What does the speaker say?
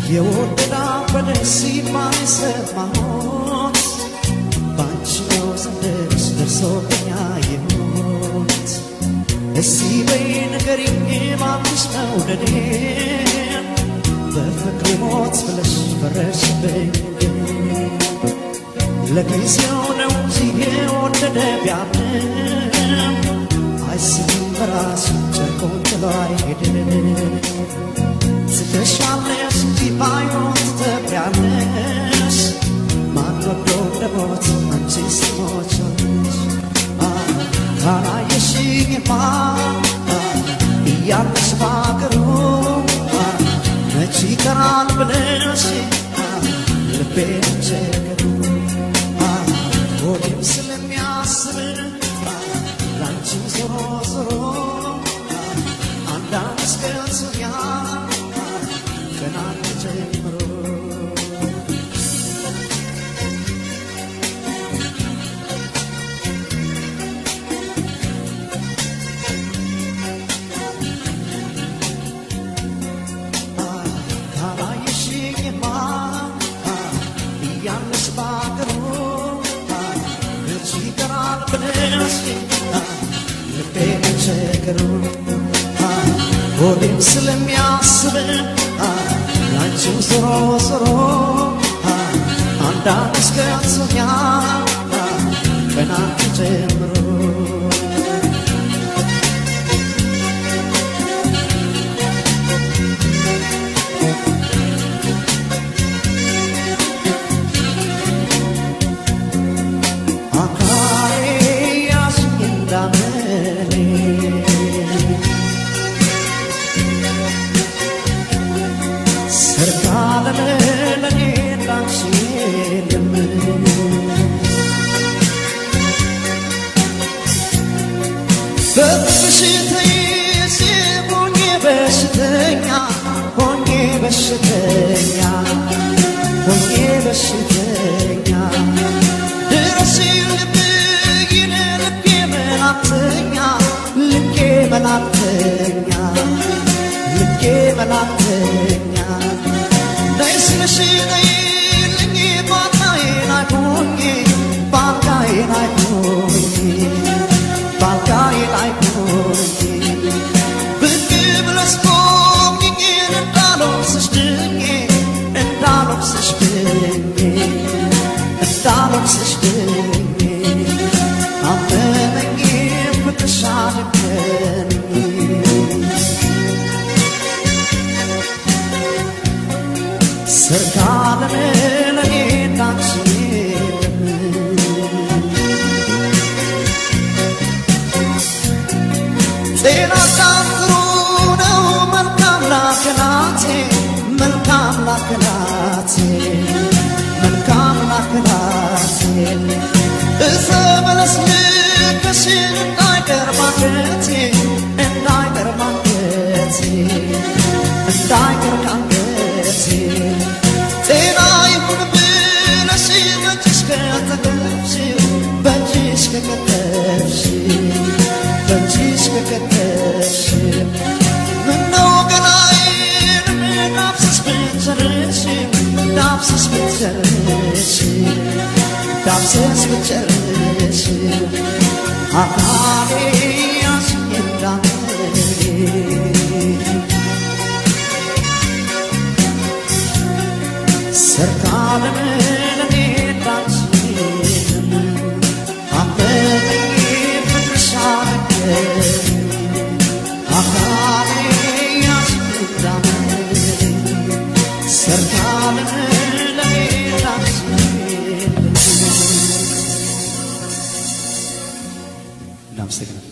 የወደዳ በደሲት ማይሰማት ባንቺ ነው ዘንድሮስ ደርሶብኛ የሞት እስቲ በይ ንገሪኝ ማንሽ መውደዴን በፍቅሬ ሞት ብለሽ ፈረድሽብኝ ለጊዜው ነው እንጂ የወደደ ቢያምንም አይስብም በራሱ ጨርቆን ጥሎ አይሄድም ትተሻለሽ እንጂ ባይሆን ትተብያለሽ ማን ወዶ እንደሞት አንቺ ስትሞቻለሽ ካላየሽኝማ እያለሽ ባገሩ መች ይቀራል ብለሽ ልቤ ቸገሩ ሆዴም ስለሚያስብ ላንቺም ዞሮ ዞሮ አንዳንድ እስከንሶኛል ከናንተ ጀምሮ ካላየሽኝማ እያለሽ ባገሩ መች ይቀራል ብለሽ ልቤ ቸገሩ ሆዴም ስለሚያስብ ላንቺም ዞሮ ዞሮ አንዳንድ እስከንሶኛል ከናንተ ጀምሮ አካሌ ያዝኝ እንዳመሌ ሰርካለም ለኔ እንዳንቺ የለም በፍቅርሽ ተይዤ ሆኜ በሽተኛ ሆኜ በሽተኛ ሆኜ በሽተኛ ድረሽልኝ ልቤ መላክተኛ ልቤ መላክተኛ ልቤ መላክተኛ ነይ ስልሽ ነይልኝ ባልጋዬ ላይ ሆኜ ባልጋዬ ላይ ሆኜ ባልጋዬ ላይ ሆኜ ብቅ ብለሽ ቆምኝ እንዳልወቅስሽ ድኜ እንዳልወቅስሽ ድኜ እንዳልወቅስሽ ድኜ አመመኝ ፍቅርሽ አደከመኝ ሰርካለም ለኔ እንዳንቺ የለም ጤና ጥሩ ነው መልካም ላከናቴ መልካም ላከናቴ መልካም ላከናቴ እዘመለስ ልከሽን እንዳይቀር ማንገቴ እንዳይቀር ማንገቴ እንዳይቀር ካንገቴ ጤና ይሁን ብለሽ በእጅሽ ከተከተብሽ በእጅሽ ከከተብሽ በእጅሽ ከከተብሽ ምነው ገላዬን ዳብሰሽ ብትጨርሽ ዳብሰሽ ብትጨርሽ ዳብሰሽ ብትጨርሽ አካሌ ያዝኝ እንዳመሌ ሰርካለም ለኔ እንዳንቺ የለም አመመኝ ፍቅርሽ አደከመኝ አካሌ ያዝኝ እንዳመሌ ሰርካለም ለኔ እንዳንቺ የለም እናመሰግናለን።